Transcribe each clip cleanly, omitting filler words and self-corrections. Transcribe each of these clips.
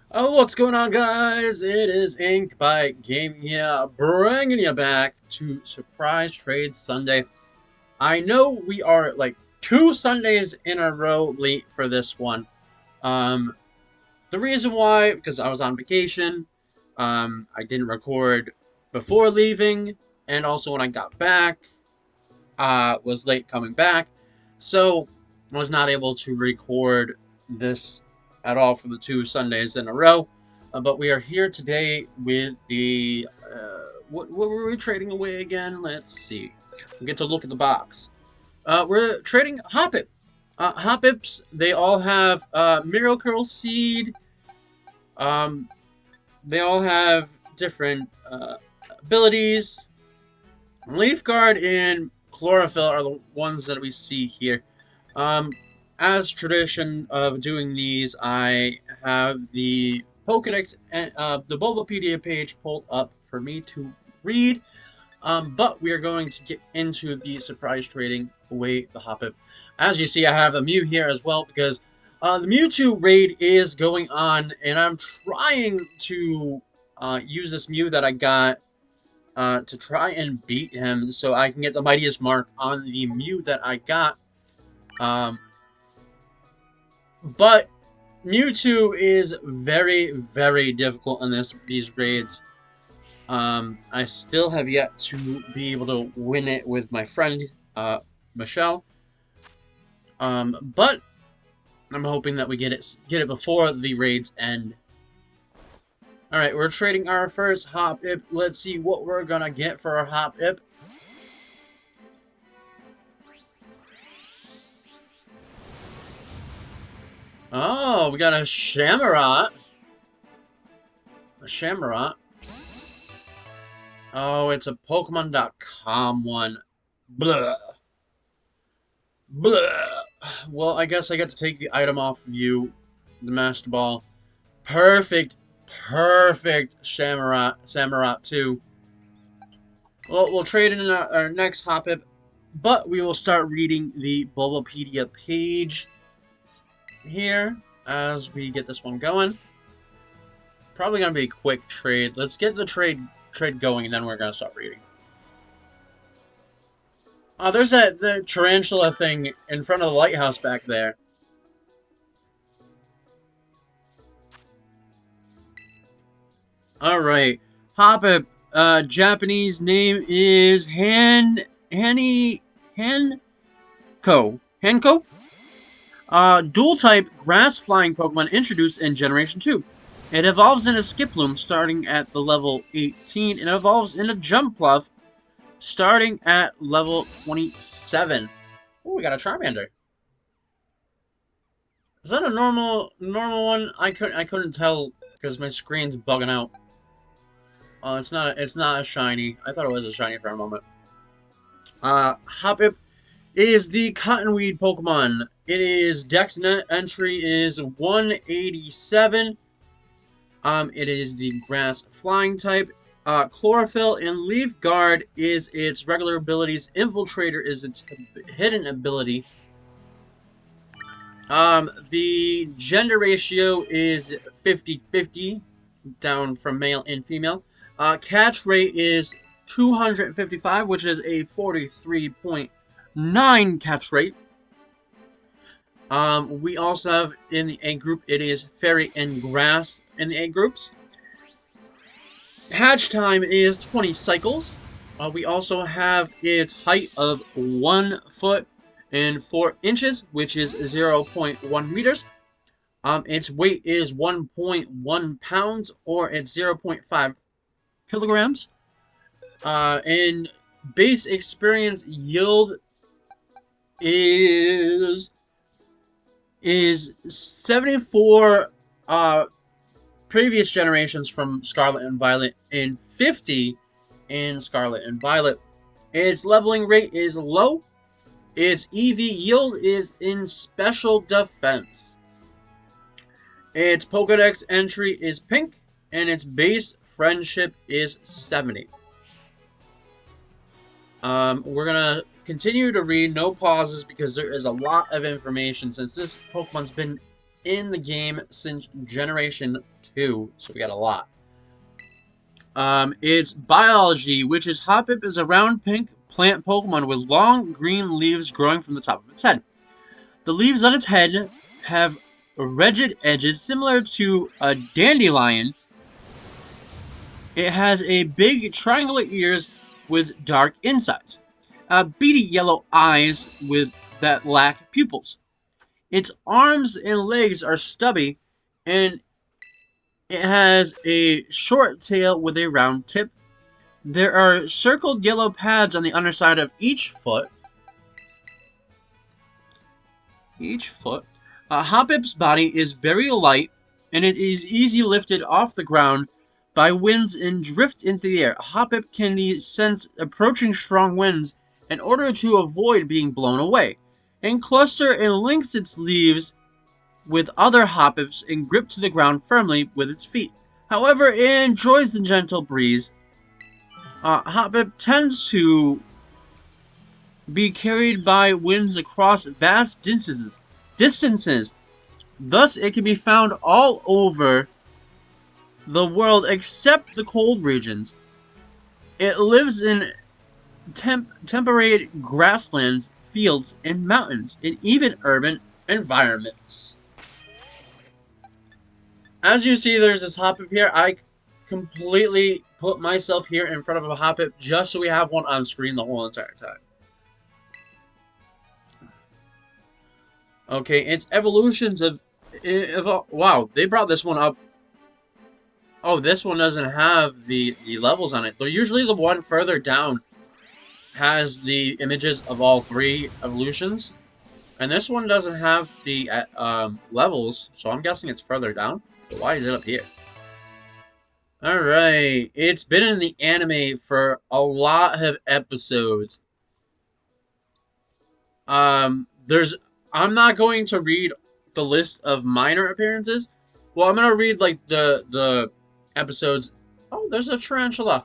Oh, what's going on, guys? It is Ink by Gaming here, bringing you back to Surprise Trade Sunday. I know we are like 2 Sundays in a row late for this one. Um, the reason why, because I was on vacation, I didn't record before leaving, and also when I got back, was late coming back, so I was not able to record this at all for the 2 Sundays in a row. But we are here today with the what were we trading away again? Let's see. We get to look at the box. We're trading Hoppip. Hoppips, they all have Miracle Seed. Um, they all have different abilities. Leaf Guard and Chlorophyll are the ones that we see here. Um, as tradition of doing these, I have the Pokedex and the Bulbapedia page pulled up for me to read. But we are going to get into the surprise trading away the Hoppip. As you see, I have the Mew here as well because the Mewtwo raid is going on, and I'm trying to use this Mew that I got to try and beat him so I can get the mightiest mark on the Mew that I got. Um, but Mewtwo is very, very difficult in these raids. I still have yet to be able to win it with my friend, Michelle. But I'm hoping that we get it before the raids end. Alright, we're trading our first Hoppip. Let's see what we're gonna get for our Hoppip. Oh, we got a Shamrot. A Shamrot. Oh, it's a Pokemon.com one. Blah. Blah. Well, I guess I get to take the item off of you, the Master Ball. Perfect, perfect Samurott too. Well, we'll trade in our next Hoppip, but we will start reading the Bulbapedia page here as we get this one going. Probably gonna be a quick trade. Let's get the trade going, and then we're gonna start reading. Oh, there's the tarantula thing in front of the lighthouse back there. All right, Hoppip. Japanese name is Hanko. Hanko. Dual type grass flying Pokemon introduced in Generation 2. It evolves in a Skiploom starting at the level 18 and evolves in a Jumpluff starting at level 27. Oh, we got a Charmander. Is that a normal one? I couldn't tell because my screen's bugging out. Oh, it's not a shiny. I thought it was a shiny for a moment. Hoppip is the Cottonweed Pokemon. It is Dex entry is 187. It is the Grass Flying type. Chlorophyll and Leaf Guard is its regular abilities. Infiltrator is its hidden ability. The gender ratio is 50-50, down from male and female. Catch rate is 255, which is a 43.9 catch rate. We also have in the egg group, it is Fairy and Grass in the egg groups. Hatch time is 20 cycles. We also have its height of 1 foot and 4 inches, which is 0.1 meters. Its weight is 1.1 pounds, or it's 0.5 kilograms. And base experience yield is 74 previous generations from Scarlet and Violet and 50 in Scarlet and Violet. Its leveling rate is low. Its EV yield is in special defense. Its Pokedex entry is pink, and its base friendship is 70. We're gonna continue to read, no pauses, because there is a lot of information since this Pokemon's been in the game since Generation 2, so we got a lot. It's biology, which is Hoppip is a round pink plant Pokemon with long green leaves growing from the top of its head. The leaves on its head have rigid edges similar to a dandelion. It has a big triangular ears with dark insides, beady yellow eyes that lack pupils. Its arms and legs are stubby, and it has a short tail with a round tip. There are circled yellow pads on the underside of each foot. Hoppip's body is very light, and it is easily lifted off the ground by winds and drift into the air. Hoppip can sense approaching strong winds in order to avoid being blown away, and cluster and links its leaves with other Hoppips and grip to the ground firmly with its feet. However, it enjoys the gentle breeze. Hoppip tends to be carried by winds across vast distances. Thus, it can be found all over the world except the cold regions. It lives in temperate grasslands, fields, and mountains, and even urban environments. As you see, there's this Hoppip here. I completely put myself here in front of a Hoppip just so we have one on screen the whole entire time. Okay, it's evolutions of wow, they brought this one up. Oh, this one doesn't have the levels on it. Though usually the one further down has the images of all 3 evolutions. And this one doesn't have the levels, so I'm guessing it's further down. But why is it up here? Alright, it's been in the anime for a lot of episodes. I'm not going to read the list of minor appearances. Well, I'm going to read, like, the episodes. Oh, there's a tarantula.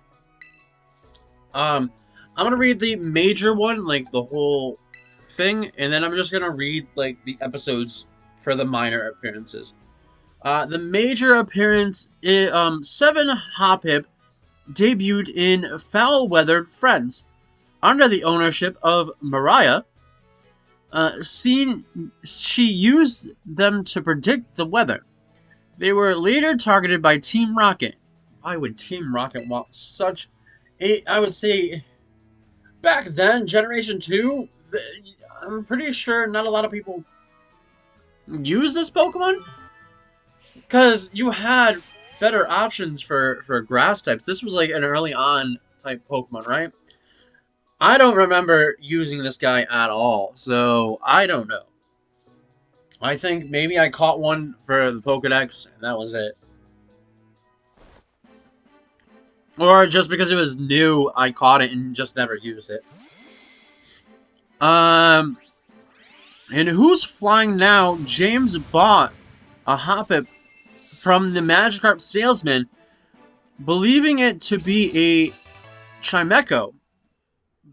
I'm going to read the major one, like, the whole thing, and then I'm just going to read, like, the episodes for the minor appearances. The major appearance, 7 Hoppip debuted in Foul-Weathered Friends, under the ownership of Mariah. She used them to predict the weather. They were later targeted by Team Rocket. Why would Team Rocket want such a... I would say, back then, Generation 2, I'm pretty sure not a lot of people use this Pokemon. Because you had better options for grass types. This was like an early on type Pokemon, right? I don't remember using this guy at all, so I don't know. I think maybe I caught one for the Pokedex, and that was it. Or just because it was new, I caught it and just never used it. And who's flying now? James bought a Hoppip from the Magikarp salesman, believing it to be a Chimecho.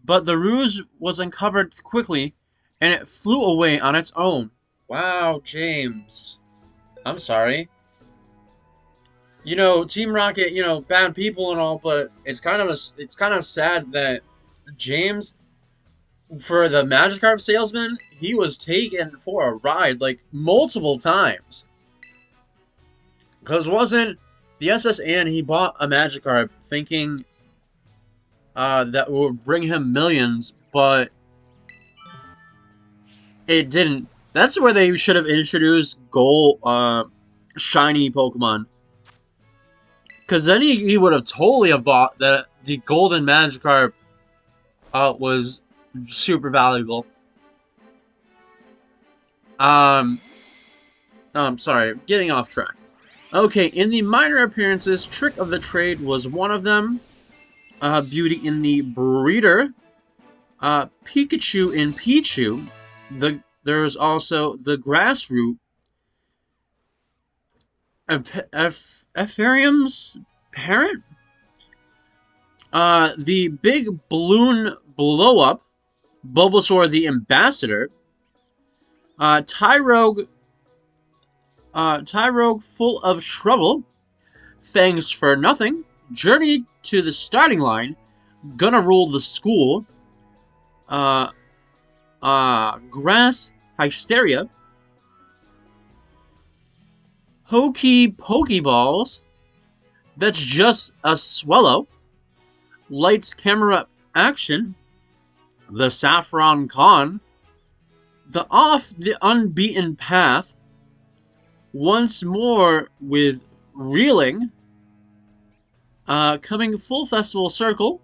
But the ruse was uncovered quickly, and it flew away on its own. Wow, James. I'm sorry. You know, Team Rocket, you know, bad people and all, but it's kind of sad that James, for the Magikarp salesman, he was taken for a ride, like, multiple times. Because wasn't the SSN, he bought a Magikarp thinking that would bring him millions, but it didn't. That's where they should have introduced gold, shiny Pokemon. Because then he would have totally have bought that the golden Magikarp was super valuable. I'm sorry, getting off track. Okay, in the minor appearances, Trick of the Trade was one of them. Beauty in the Breeder, Pikachu in Pichu. There's also the Grassroot, Ephraim's Parent, the Big Balloon Blow-Up, Bulbasaur the Ambassador, Tyrogue Tyrogue full of trouble. Thanks for nothing. Journey to the starting line. Gonna rule the school. Uh, Grass hysteria. Hokey pokeballs. That's just a swallow. Lights camera action. The Saffron Con. The off the unbeaten path. Once more with reeling. Coming full festival circle.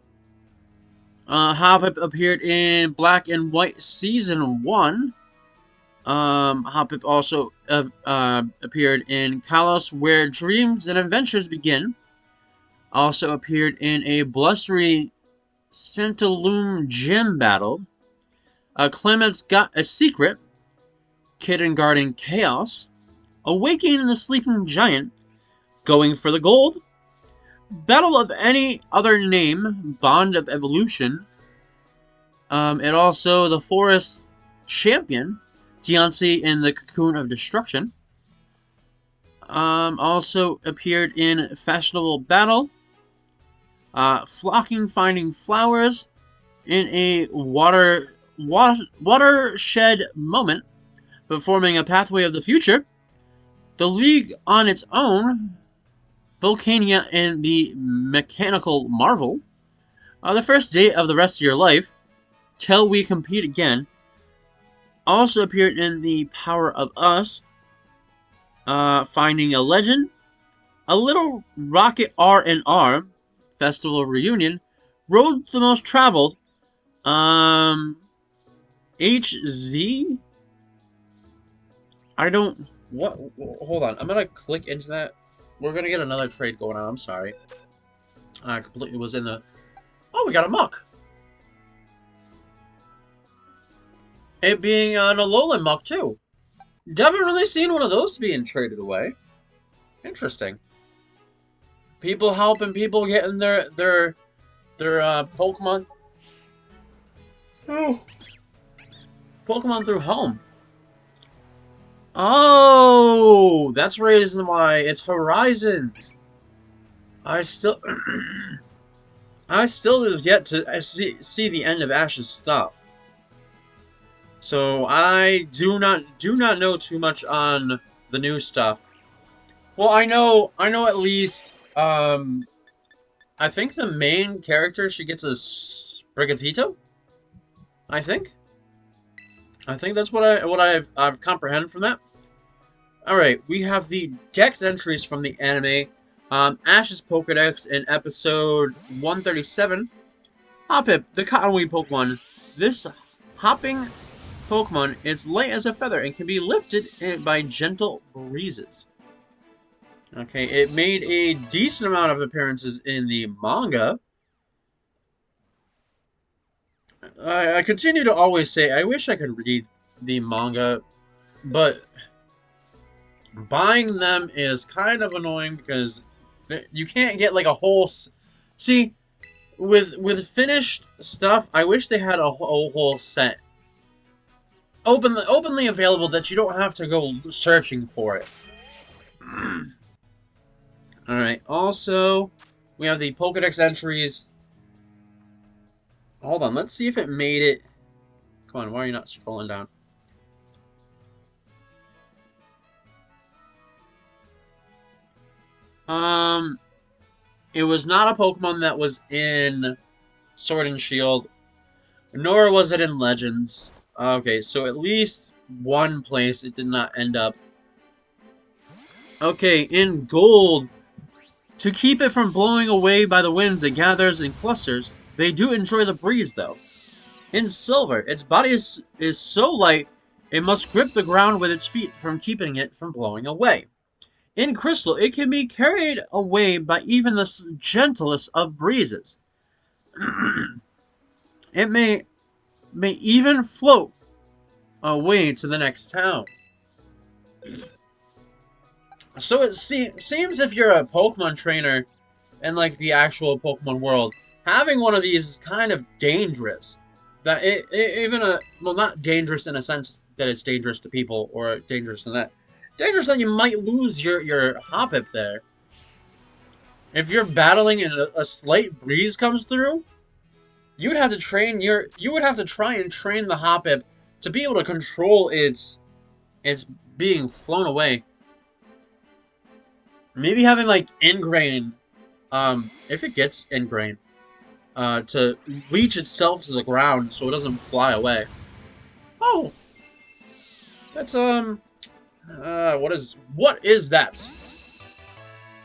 Hoppip appeared in Black and White Season 1. Hoppip also appeared in Kalos, Where Dreams and Adventures Begin. Also appeared in a blustery Centaloom gym battle. Clement's Got a Secret. Kindergarten Chaos. Awakening the Sleeping Giant. Going for the Gold. Battle of Any Other Name. Bond of Evolution. And also the Forest Champion. Deontay in the Cocoon of Destruction. Also appeared in Fashionable Battle. Flocking Finding Flowers. In a watershed moment. Performing a Pathway of the Future. The League on its own. Volcania and the Mechanical Marvel. The First Day of the Rest of Your Life. Till We Compete Again. Also appeared in The Power of Us. Finding a Legend. A Little Rocket R&R. Festival Reunion. Road the Most Traveled. HZ? I don't... What? Hold on. I'm gonna click into that. We're gonna get another trade going on. I'm sorry. I completely was in the... Oh, we got a Muck. It being an Alolan Muck, too. Haven't really seen one of those being traded away. Interesting. People helping people getting their Pokemon. Oh. Pokemon through home. Oh, that's the reason why it's Horizons. I still have yet to see the end of Ash's stuff. So I do not know too much on the new stuff. Well, I know at least I think the main character she gets a Sprigatito. I think that's what I've comprehended from that. All right, we have the Dex entries from the anime. Ash's Pokedex in episode 137. Hoppip, the Cottonweed Pokemon. This hopping Pokemon is light as a feather and can be lifted by gentle breezes. Okay, it made a decent amount of appearances in the manga. I continue to always say I wish I could read the manga, but buying them is kind of annoying because you can't get like a whole... See, with finished stuff, I wish they had a whole set openly available that you don't have to go searching for it. Alright, also, we have the Pokedex entries. Hold on, let's see if it made it. Come on, why are you not scrolling down? It was not a Pokemon that was in Sword and Shield, nor was it in Legends. Okay, so at least one place it did not end up. Okay, in Gold, to keep it from blowing away by the winds it gathers in clusters, they do enjoy the breeze though. In Silver, its body is so light, it must grip the ground with its feet from keeping it from blowing away. In Crystal, it can be carried away by even the gentlest of breezes. It may even float away to the next town. So it seems if you're a Pokemon trainer in like the actual Pokemon world, having one of these is kind of dangerous. That well, not dangerous in a sense that it's dangerous to people or dangerous in that. Dangerous that you might lose your Hoppip there. If you're battling and a slight breeze comes through, you would have to try and train the Hoppip to be able to control its being flown away. Maybe having like ingrain, if it gets ingrain, to leech itself to the ground so it doesn't fly away. Oh, that's what is that?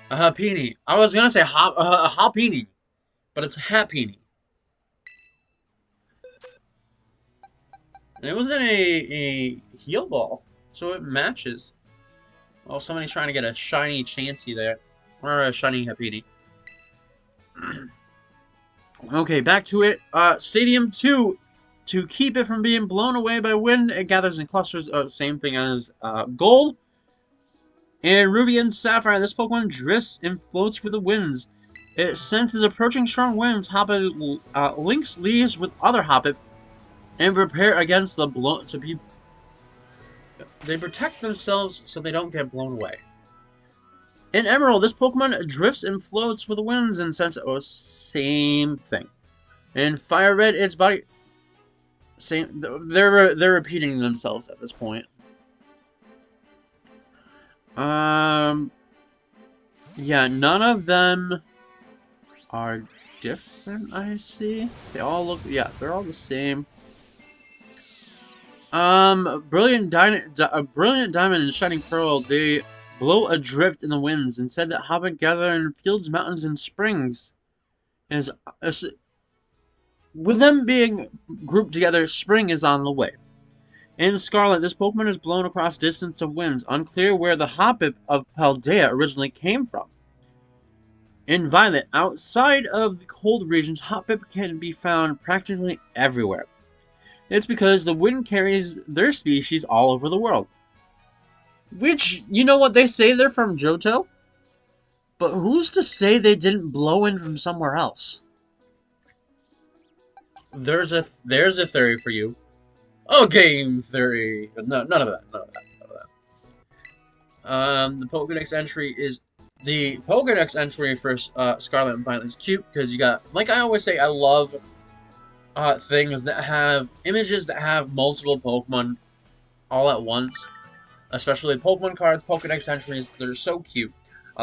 A Happini. I was gonna say a Hoppini, but it's a Happini. And it was in a heal ball, so it matches. Oh, somebody's trying to get a shiny Chansey there. Or a shiny Happini. Okay, back to it. Stadium 2. To keep it from being blown away by wind, it gathers in clusters of same thing as gold. And Ruby and Sapphire, this Pokemon drifts and floats with the winds. It senses approaching strong winds. Hoppip links leaves with other Hoppip and prepare against the blow to be. They protect themselves so they don't get blown away. In Emerald, this Pokemon drifts and floats with the winds and senses same thing. In Fire Red, its body same. They're repeating themselves at this point. Yeah, none of them are different, I see. They all look, yeah, they're all the same. Brilliant Diamond and Shining Pearl, they blow adrift in the winds and said that Hoppip gather in fields, mountains, and springs. With them being grouped together, spring is on the way. In Scarlet, this Pokemon is blown across distance of winds, unclear where the Hoppip of Paldea originally came from. In Violet, outside of the cold regions, Hoppip can be found practically everywhere. It's because the wind carries their species all over the world. Which, you know what, they say they're from Johto? But who's to say they didn't blow in from somewhere else? There's a theory for you. Oh, game theory. No, none of that. None of that. The Pokedex entry is the Pokedex entry for Scarlet and Violet is cute because you got, like I always say, I love things that have images that have multiple Pokemon all at once. Especially Pokemon cards, Pokedex entries. They're so cute.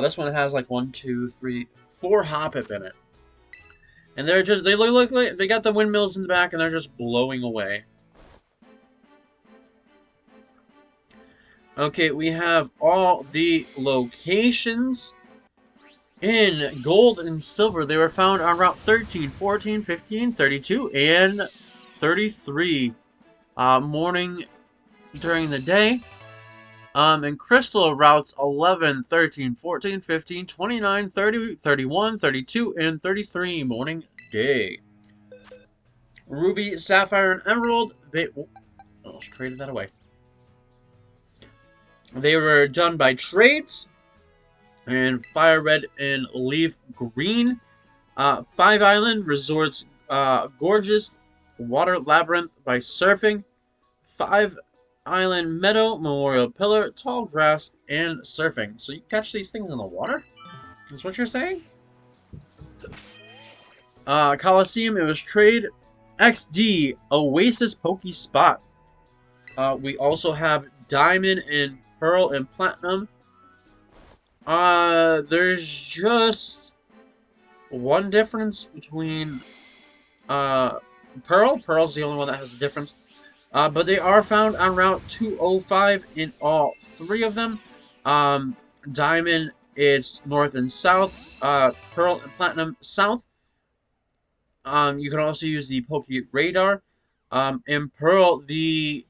This one has like 1, 2, 3, 4 Hoppip in it, and they look like they got the windmills in the back, and they're just blowing away. Okay, we have all the locations. In gold and silver, they were found on Route 13, 14, 15, 32, and 33. Morning during the day. In crystal, routes 11, 13, 14, 15, 29, 30, 31, 32, and 33. Morning, day. Ruby, Sapphire, and Emerald, they... Oh, traded that away. They were done by trades. And Fire Red and Leaf Green. 5 Island resorts Gorgeous Water Labyrinth by surfing. 5 Island Meadow, Memorial Pillar, Tall Grass, and surfing. So you catch these things in the water? That's what you're saying? Coliseum, it was trade. XD, Oasis Poke Spot. We also have Diamond and Pearl and Platinum. There's just one difference between Pearl. Pearl's the only one that has a difference. But they are found on Route 205 in all 3 of them. Diamond is north and south. Pearl and Platinum south. You can also use the Poke Radar. In Pearl, the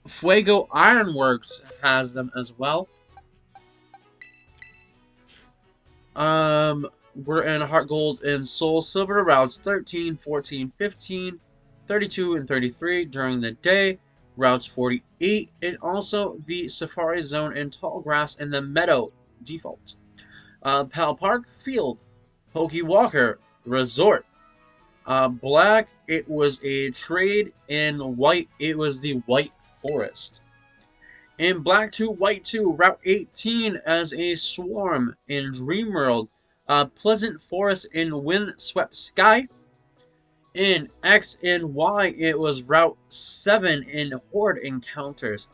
Fuego Ironworks has them as well. We're in Heart Gold and Soul Silver, routes 13, 14, 15, 32, and 33 during the day. Routes 48, and also the Safari Zone and Tall Grass and the Meadow default. Pal Park Field, Pokey Walker, Resort. Black, it was a trade. In white, it was the White Forest. In Black 2, White 2, Route 18 as a Swarm. In Dreamworld, Pleasant Forest in Windswept Sky. In X and Y, it was Route 7 in Horde Encounters.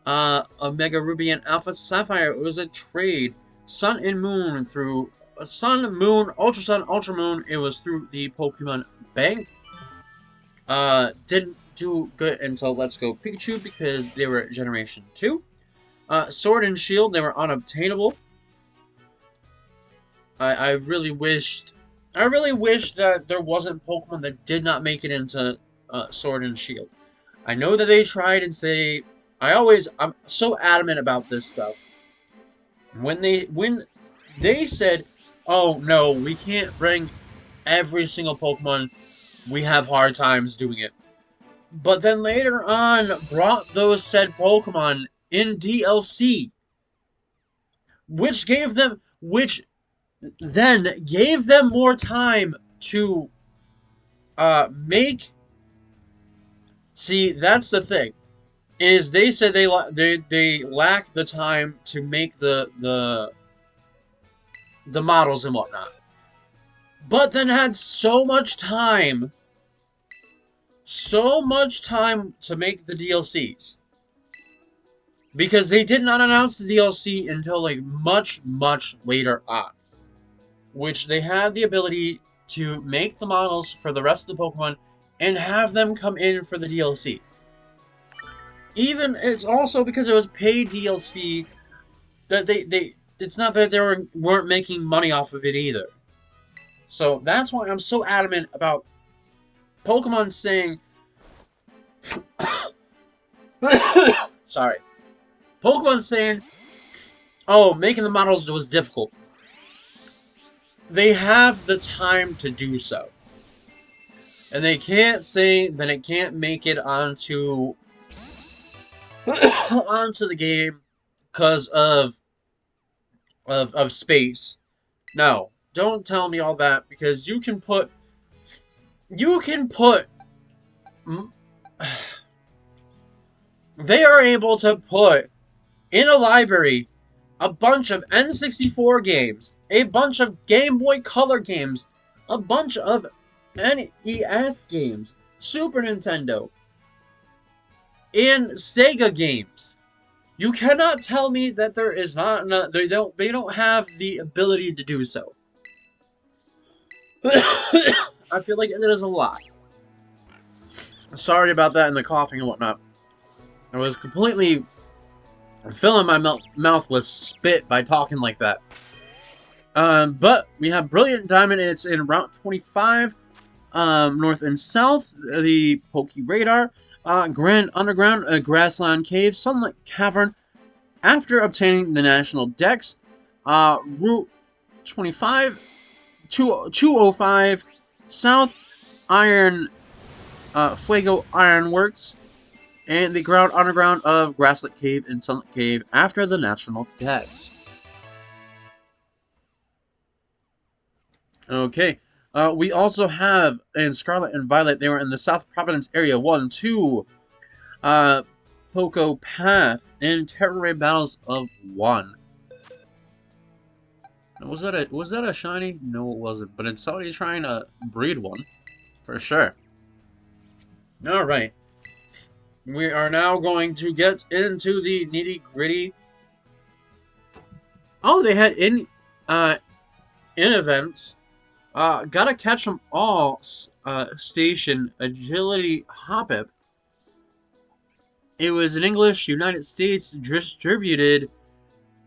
Omega Ruby and Alpha Sapphire, it was a trade. Sun and Moon through Sun, Moon, Ultra Sun, Ultra Moon, it was through the Pokemon Bank. Didn't do good until Let's Go Pikachu because they were Generation 2. Sword and Shield, they were unobtainable. I really wished that there wasn't Pokemon that did not make it into Sword and Shield. I know that they tried and say, I'm so adamant about this stuff. When they said, "Oh no, we can't bring every single Pokemon," we have hard times doing it. But then later on, brought those said Pokemon in DLC, which then gave them more time to make. See, that's the thing. Is they said they lack the time to make the models and whatnot, but then had so much time to make the DLCs, because they did not announce the DLC until like much later on, which they had the ability to make the models for the rest of the Pokemon and have them come in for the DLC. Even it's also because it was paid DLC that it's not that they weren't making money off of it either. So that's why I'm so adamant about Pokemon saying sorry. Pokemon saying, "Oh, making the models was difficult." They have the time to do so. And they can't say that it can't make it onto the game because of space. No, don't tell me all that, because you can put they are able to put in a library a bunch of N64 games, a bunch of Game Boy Color games, a bunch of NES games, Super Nintendo, and Sega games. You cannot tell me that there is not they don't have the ability to do so. I feel like there is a lot. Sorry about that and the coughing and whatnot. I was completely filling my mouth with spit by talking like that. But we have Brilliant Diamond, and it's in Route 25, north and south, the Poke Radar, Grand Underground, Grassland Cave, Sunlight Cavern. After obtaining the National Dex, Route 25, 205, South, Fuego Ironworks, and the ground underground of Grasslet Cave and Sunlit Cave after the National Dex. Okay, we also have in Scarlet and Violet, they were in the South Providence area, 1, 2, Poco Path, and Terror Battles of 1. Was that a shiny? No, it wasn't, but it's somebody trying to breed one, for sure. Alright. We are now going to get into the nitty-gritty. Oh, they had in events. Gotta catch them all. Station Agility Hoppip. It was in English, United States, distributed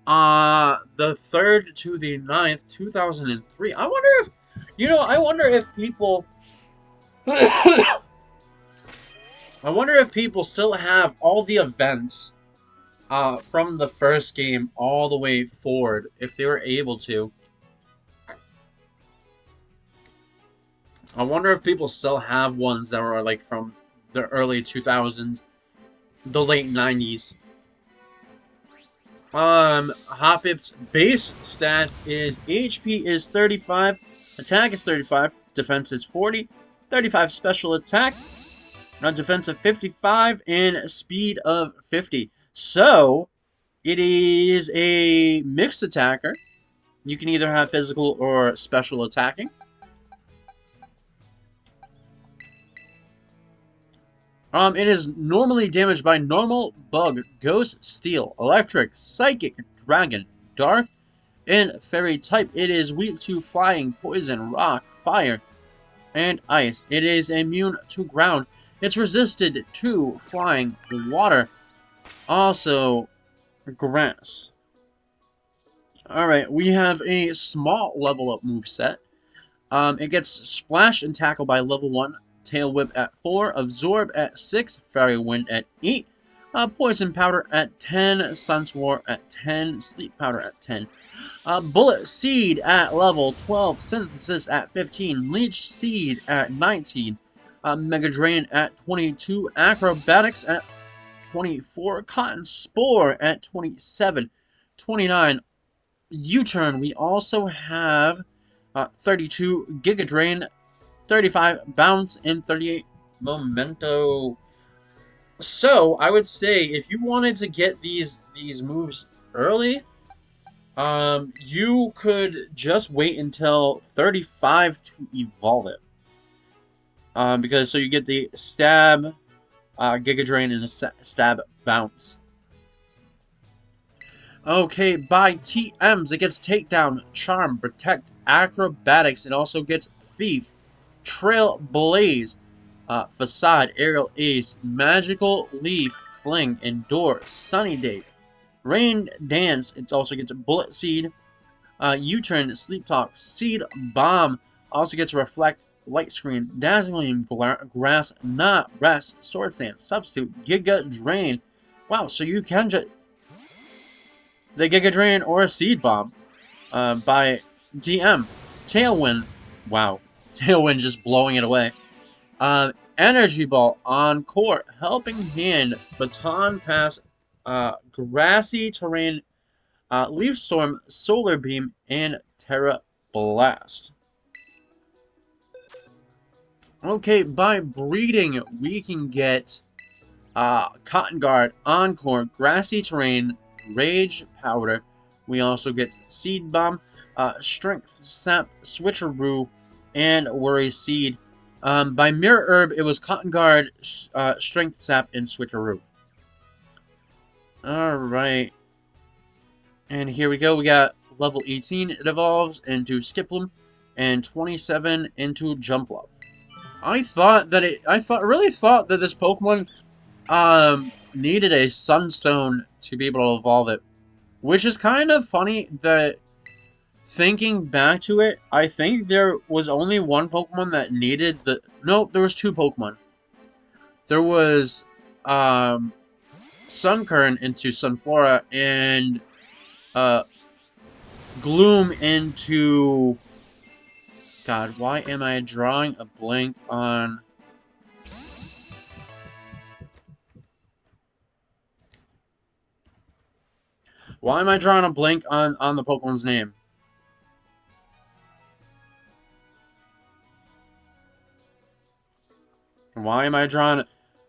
the 3rd to the 9th, 2003. I wonder if people I wonder if people still have all the events from the first game all the way forward, if they were able to. I wonder if people still have ones that were like from the early 2000s, the late 90s. Hoppip's base stats is HP is 35, attack is 35, defense is 40, 35 special attack, defense of 55, and speed of 50. So, it is a mixed attacker. You can either have physical or special attacking. It is normally damaged by normal, bug, ghost, steel, electric, psychic, dragon, dark, and fairy type. It is weak to flying, poison, rock, fire, and ice. It is immune to ground. It's resisted to flying, water, also grass. Alright, we have a small level up moveset. It gets Splash and Tackle by level 1, Tail Whip at 4, Absorb at 6, Fairy Wind at 8, Poison Powder at 10, Sun Sword at 10, Sleep Powder at 10. Bullet Seed at level 12, Synthesis at 15, Leech Seed at 19, Mega Drain at 22, Acrobatics at 24, Cotton Spore at 27, 29. U-Turn, we also have 32 Giga Drain, 35 Bounce, and 38 Memento. So, I would say if you wanted to get these moves early, you could just wait until 35 to evolve it. Because so you get the Stab, Giga Drain, and the Stab Bounce. Okay, by TMs, it gets Takedown, Charm, Protect, Acrobatics. It also gets Thief, Trail Blaze, Facade, Aerial Ace, Magical Leaf, Fling, Endure, Sunny Day, Rain Dance. It also gets Bullet Seed, U-Turn, Sleep Talk, Seed Bomb. Also gets Reflect, Light Screen, Dazzling Grass, Not Rest, Sword Stance, Substitute, Giga Drain. Wow, so you can just the Giga Drain or a Seed Bomb by DM. Tailwind. Wow. Tailwind just blowing it away. Energy Ball, Encore, Helping Hand, Baton Pass, Grassy Terrain, Leaf Storm, Solar Beam, and Terra Blast. Okay, by breeding, we can get Cotton Guard, Encore, Grassy Terrain, Rage Powder. We also get Seed Bomb, Strength Sap, Switcheroo, and Worry Seed. By Mirror Herb, it was Cotton Guard, Strength Sap, and Switcheroo. Alright. And here we go. We got level 18. It evolves into Skiploom, and 27 into Jumpluff. I really thought that this Pokemon needed a Sunstone to be able to evolve it. Which is kind of funny that, thinking back to it, I think there was only one Pokemon that needed the... No, there was two Pokemon. There was, Sunkern into Sunflora, and, Gloom into... God, why am I drawing a blank on... Why am I drawing a blank on the Pokemon's name? Why am I drawing...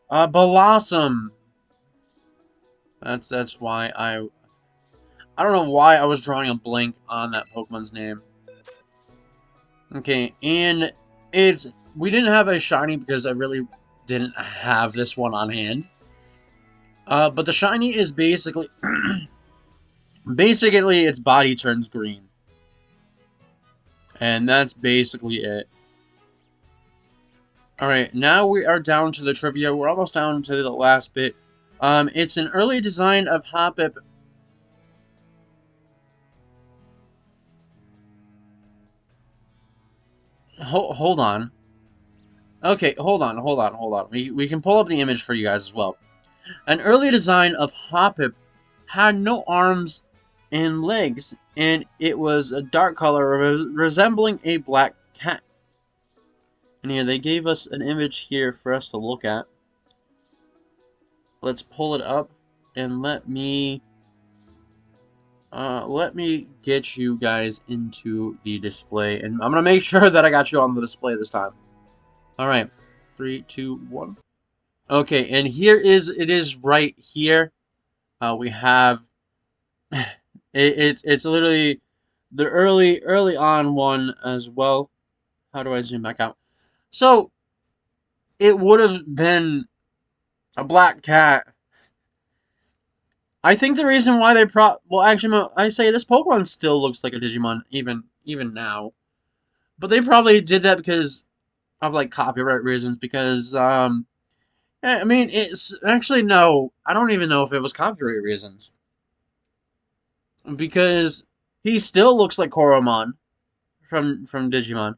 Blossom! That's why I don't know why I was drawing a blank on that Pokemon's name. Okay, and we didn't have a shiny because I really didn't have this one on hand. But the shiny is basically basically its body turns green. And that's basically it. Alright, now we are down to the trivia. We're almost down to the last bit. It's an early design of Hoppip. Hold on. Okay, hold on. We can pull up the image for you guys as well. An early design of Hoppip had no arms and legs, and it was a dark color resembling a black cat. And here, they gave us an image here for us to look at. Let's pull it up, and let me get you guys into the display, and I'm gonna make sure that I got you on the display this time. Alright, 3, 2, 1. Okay, and it is right here. We have it's literally the early on one as well. How do I zoom back out? So it would have been a black cat. I think the reason why they well, actually, I say this Pokemon still looks like a Digimon even now, but they probably did that because of like copyright reasons. Because I mean, it's actually no, I don't even know if it was copyright reasons because he still looks like Koromon from Digimon.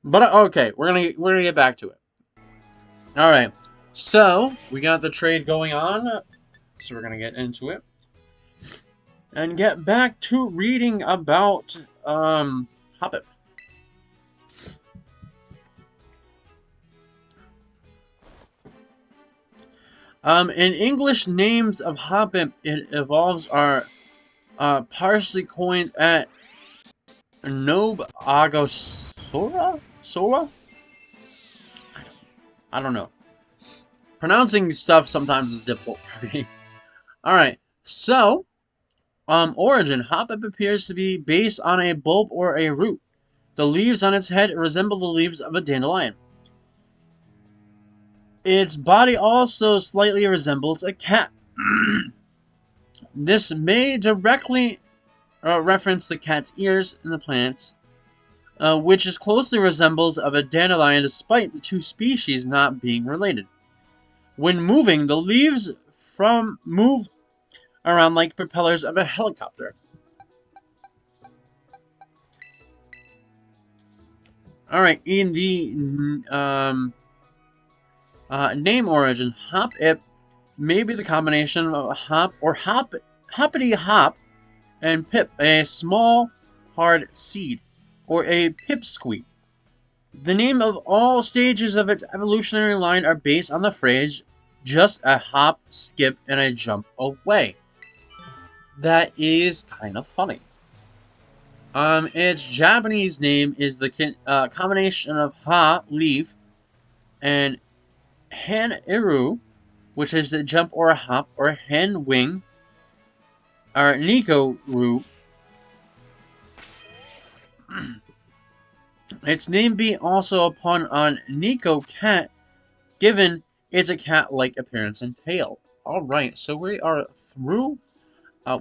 But okay, we're gonna get back to it. All right, so we got the trade going on, so we're gonna get into it and get back to reading about Hoppip. In English, names of Hoppip it evolves are partially coined at Nob Agosora? Sora? I don't know. Pronouncing stuff sometimes is difficult for me. Alright, so, origin. Hoppip appears to be based on a bulb or a root. The leaves on its head resemble the leaves of a dandelion. Its body also slightly resembles a cat. This may directly reference the cat's ears in the plants, which is closely resembles of a dandelion despite the two species not being related. When moving, the leaves move around like propellers of a helicopter. Alright, in the name origin, Hoppip may be the combination of hop or hoppity hop and pip, a small hard seed, or a pipsqueak. The name of all stages of its evolutionary line are based on the phrase, just a hop, skip, and a jump away. That is kind of funny. Its Japanese name is the combination of ha, leaf, and han iru, which is the jump or a hop, or hen wing, or Nico ru. Its name being also a pun on Nico cat, given its a cat-like appearance and tail. Alright, so we are through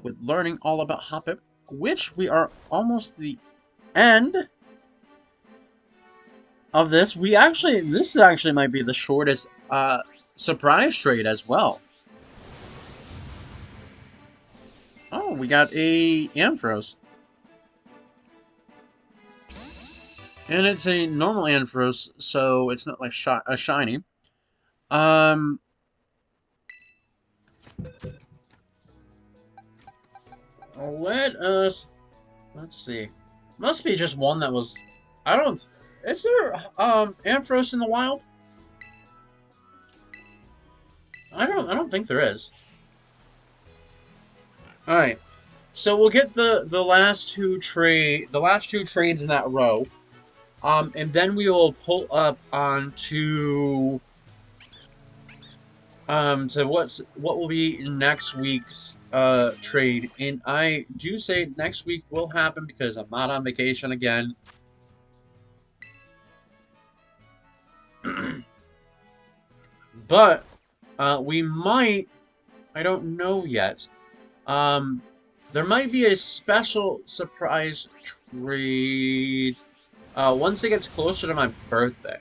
with learning all about Hoppip, which we are almost the end of this. This actually might be the shortest surprise trade as well. Oh, we got a Ampharos. And it's a normal Ampharos, so it's not like a shiny. Let's see. Must be just one that was, I don't, is there, Ampharos in the wild? I don't think there is. Alright. So we'll get the last two trades in that row. And then we will pull up onto to what will be next week's trade. And I do say next week will happen because I'm not on vacation again. But we might, I don't know yet. There might be a special surprise trade once it gets closer to my birthday.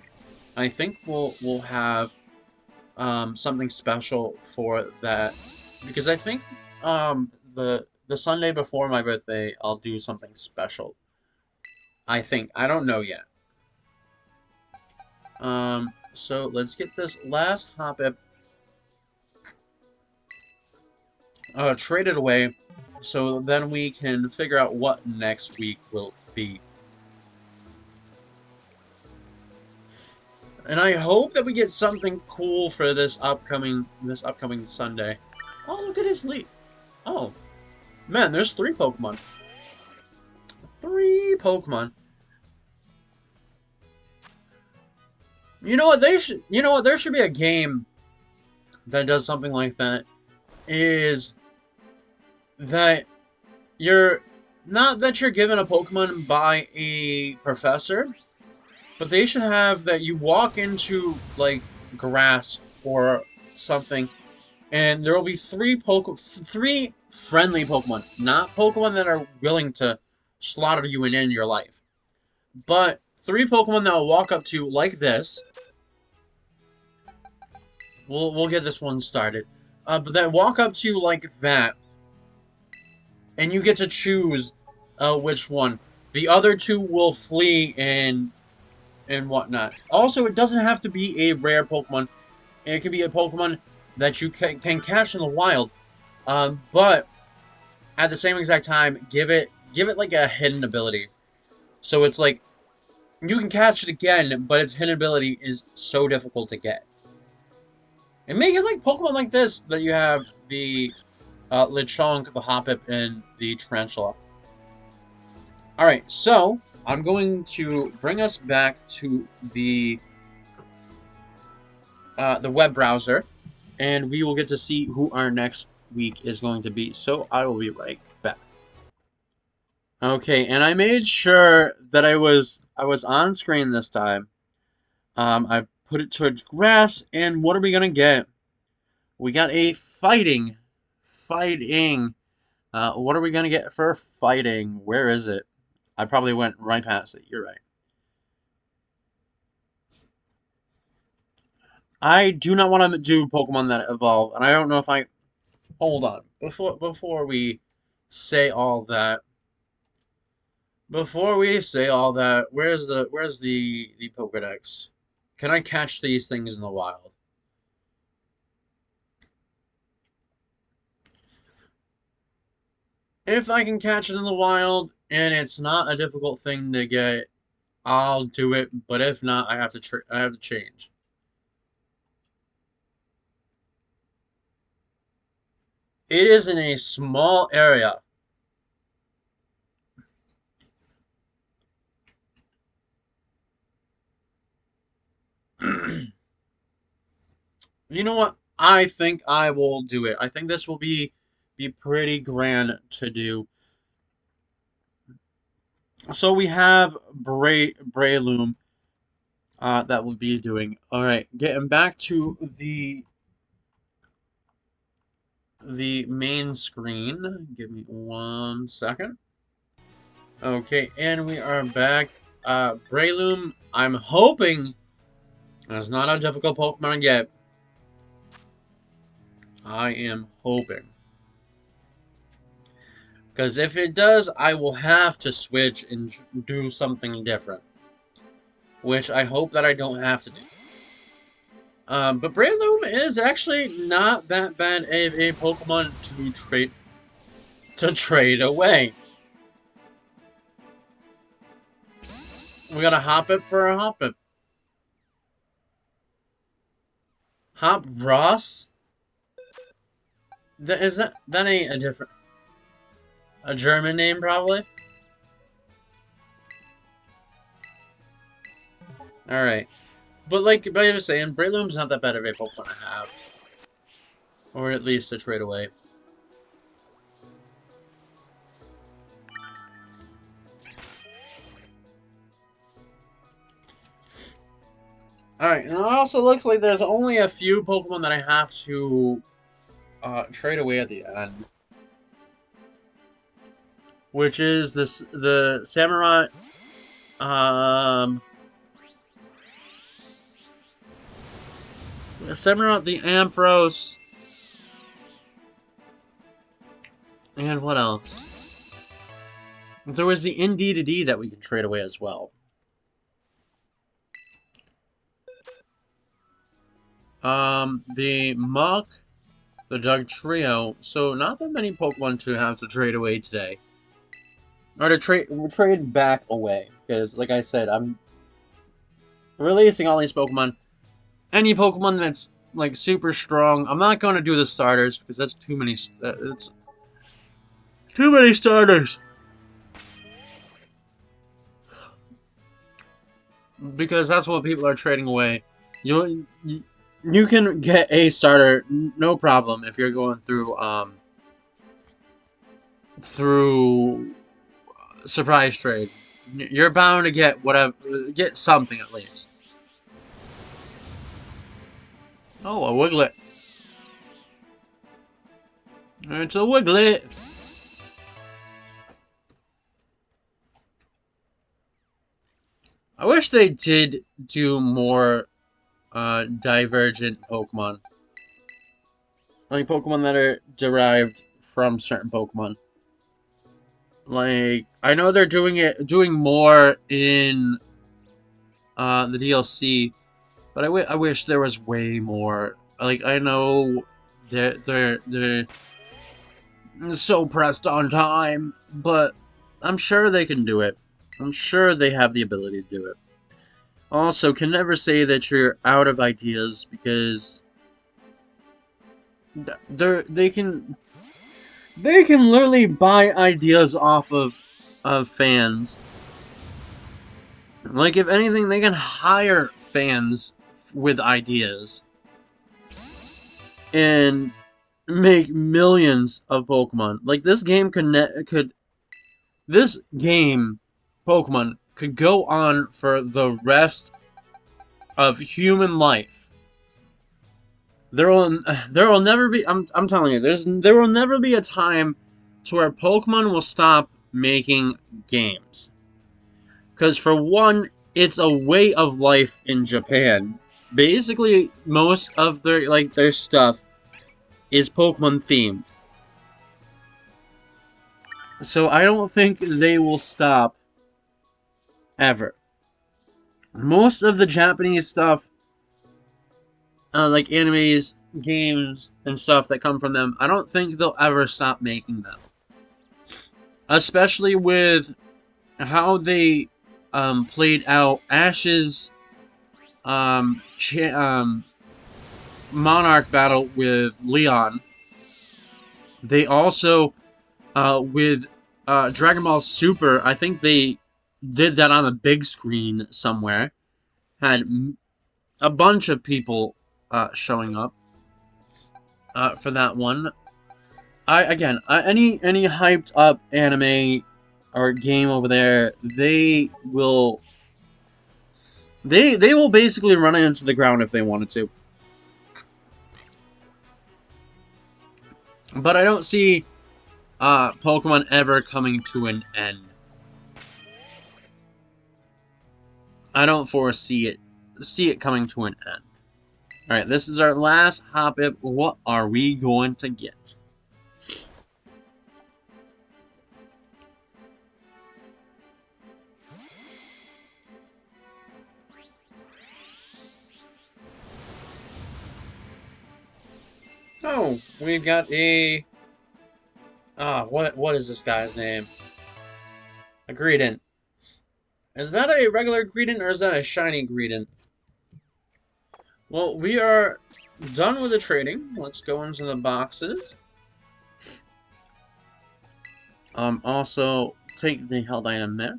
I think we'll have something special for that because I think the Sunday before my birthday I'll do something special. I think I don't know yet. So let's get this last Hoppip traded away, so then we can figure out what next week will be. And I hope that we get something cool for this upcoming Sunday. Oh, look at his leap. Oh, man, there's 3 Pokemon. 3 Pokemon. You know what? There should be a game that does something like that. is that you're not that you're given a Pokemon by a professor, but they should have that you walk into like grass or something, and there will be three friendly Pokemon, not Pokemon that are willing to slaughter you and end your life, but three Pokemon that will walk up to you like this. We'll get this one started. But that walk up to you like that, and you get to choose which one. The other two will flee and whatnot. Also, it doesn't have to be a rare Pokemon. It can be a Pokemon that you can catch in the wild. But at the same exact time, give it like a hidden ability. So it's like you can catch it again, but its hidden ability is so difficult to get. And make it like Pokemon like this that you have the Lechonk, the Hoppip, and the Tarantula. Alright, so I'm going to bring us back to the web browser, and we will get to see who our next week is going to be. So I will be right back. Okay, and I made sure that I was on screen this time. I put it towards grass, and what are we gonna get? We got a fighting. What are we gonna get for fighting? Where is it? I probably went right past it. You're right. I do not want to do Pokemon that evolve, and I don't know if I. Hold on, before we say all that. Before we say all that, where's the Pokedex? Can I catch these things in the wild? If I can catch it in the wild and it's not a difficult thing to get, I'll do it. But if not, I have to change. It is in a small area. You know what? I think I will do it. I think this will be pretty grand to do. So we have Breloom that we'll be doing. All right, getting back to the main screen. Give me 1 second. Okay, and we are back. Breloom, I'm hoping it's not a difficult Pokemon yet. I am hoping. Because if it does, I will have to switch and do something different. Which I hope that I don't have to do. But Breloom is actually not that bad a Pokemon to trade away. We got a Hoppip for a Hoppip. Hop Ross? That ain't a different a German name probably? Alright. But I was saying, Breloom's not that bad of a Pokemon to have. Or at least to trade away. Alright, and it also looks like there's only a few Pokemon that I have to trade away at the end. Which is the Samurai the Ampharos, and what else? There was the Indeedee that we could trade away as well. The Mach, the Doug Trio. So not that many Pokemon to have to trade away today, or to trade back away. Because, like I said, I'm releasing all these Pokemon. Any Pokemon that's like super strong, I'm not going to do the starters because that's too many. It's too many starters. Because that's what people are trading away. You you can get a starter, no problem, if you're going through surprise trade. You're bound to get whatever, get something at least. Oh, a Wiglet. It's a Wiglet. I wish they did do more divergent Pokemon. Like Pokemon that are derived from certain Pokemon. Like, I know they're doing more in the DLC, but I wish there was way more. Like, I know they're so pressed on time, but I'm sure they can do it. I'm sure they have the ability to do it. Also, can never say that you're out of ideas because they can literally buy ideas off of fans. Like, if anything, they can hire fans with ideas and make millions of Pokemon. Like, this game this game, Pokemon, could go on for the rest of human life. There will never be. I'm telling you, there will never be a time to where Pokemon will stop making games. Because for one, it's a way of life in Japan. Basically, most of their stuff is Pokemon themed. So I don't think they will stop ever. Most of the Japanese stuff, like animes, games, and stuff that come from them, I don't think they'll ever stop making them. Especially with how they played out Ash's um, Monarch battle with Leon. They also, with Dragon Ball Super, I think they did that on a big screen somewhere. Had a bunch of people showing up for that one. Any hyped up anime or game over there, they will basically run it into the ground if they wanted to. But I don't see Pokemon ever coming to an end. I don't foresee it coming to an end. Alright, this is our last Hoppip. What are we going to get? Oh, we've got a... what is this guy's name? A Greedent. Is that a regular Greedent or is that a shiny Greedent? Well, we are done with the trading. Let's go into the boxes. Also, take the held item there.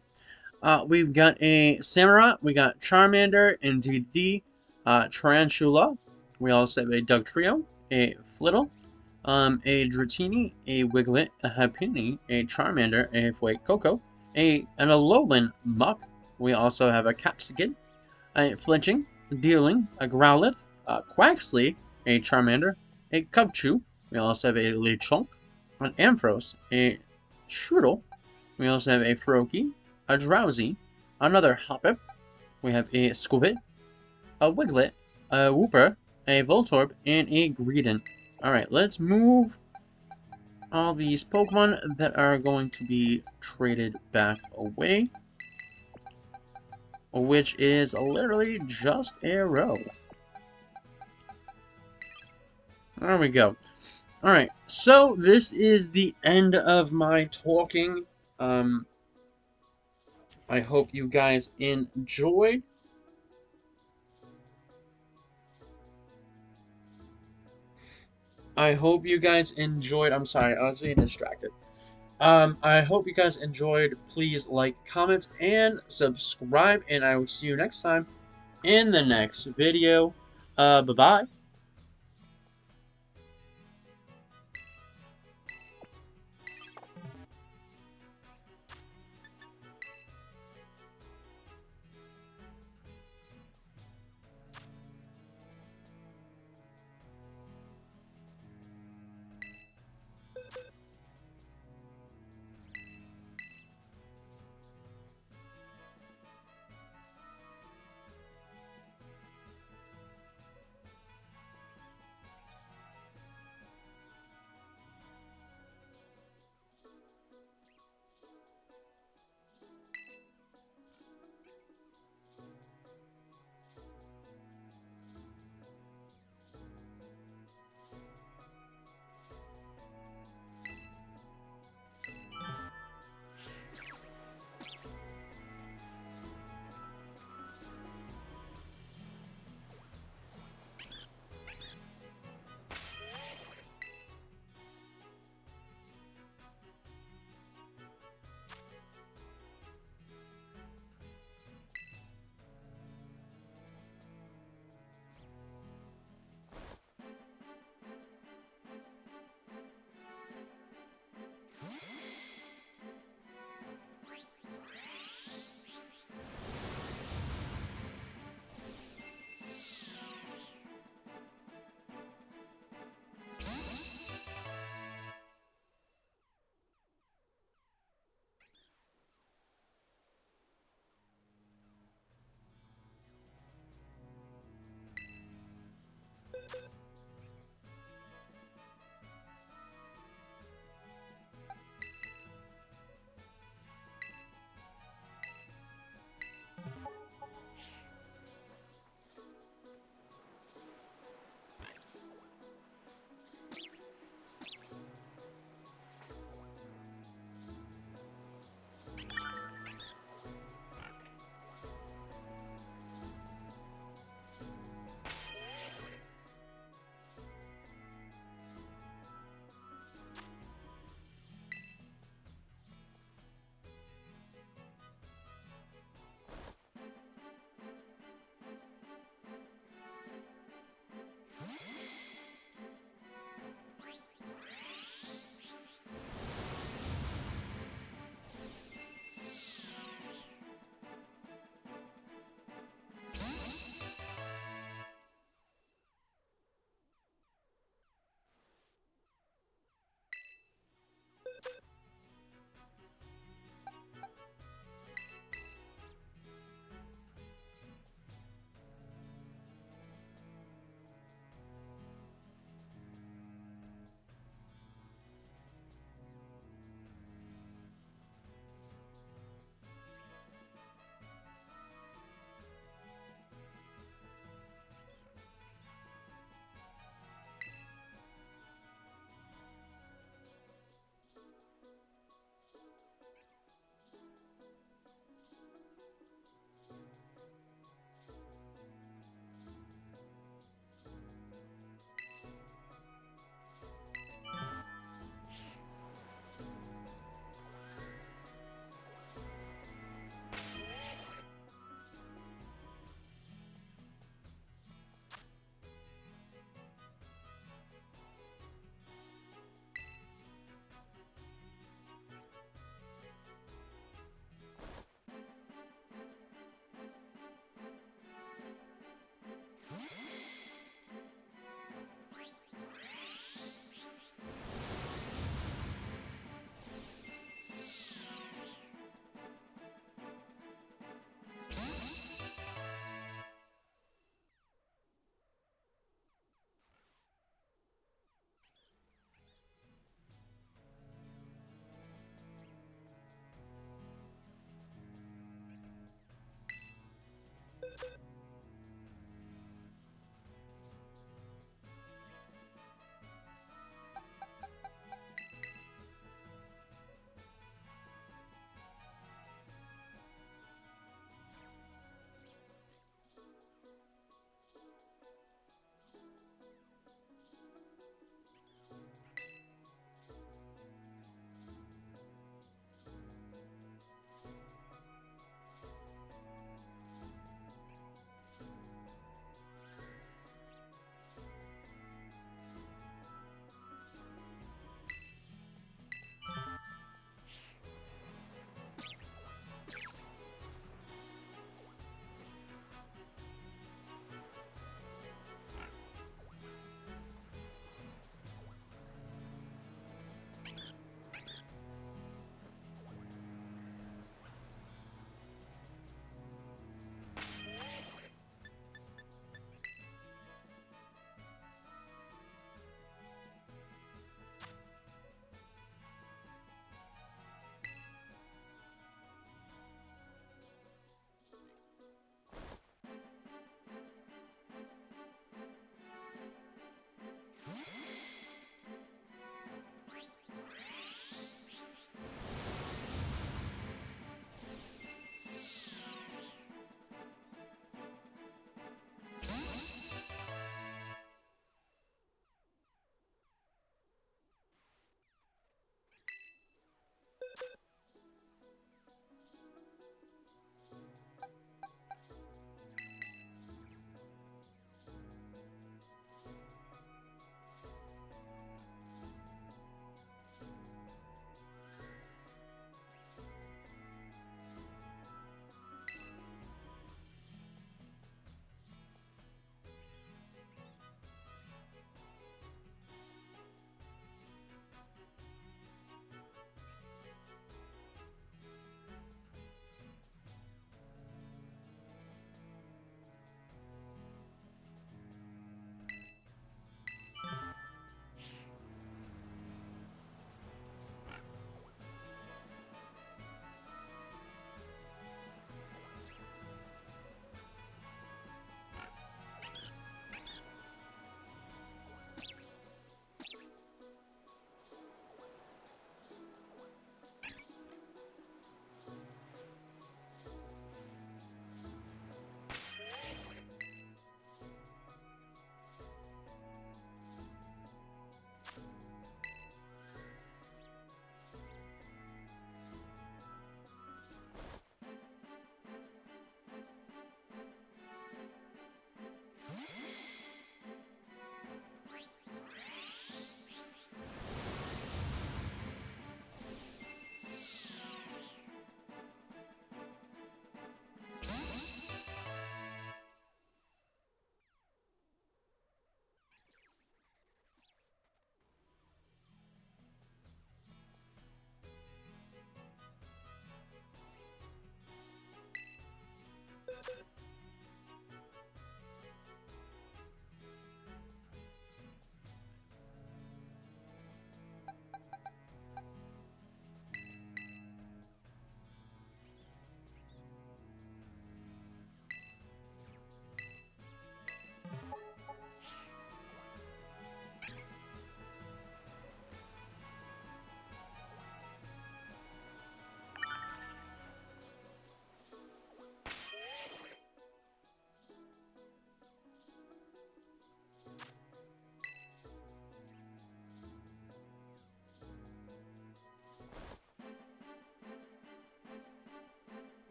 We've got a Samurott, we got Charmander, NDD, Tarantula. We also have a Dugtrio, a Flittle, a Dratini, a Wiglet, a Happiny, a Charmander, a Fuecoco, an Alolan Muck. We also have a Capsicum, a Flinching, a Dealing, a Growlithe, a Quaxley, a Charmander, a Cubchoo. We also have a Lechonk, an Ampharos, a Strudel. We also have a Froakie, a Drowsy, another Hoppip. We have a Squivit, a Wiglet, a Wooper, a Voltorb, and a Greedent. Alright, let's move all these Pokemon that are going to be traded back away. Which is literally just a row. There we go. Alright, so this is the end of my talking. I hope you guys enjoyed. I'm sorry, I was being distracted. I hope you guys enjoyed. Please like, comment, and subscribe, and I will see you next time in the next video. Bye bye.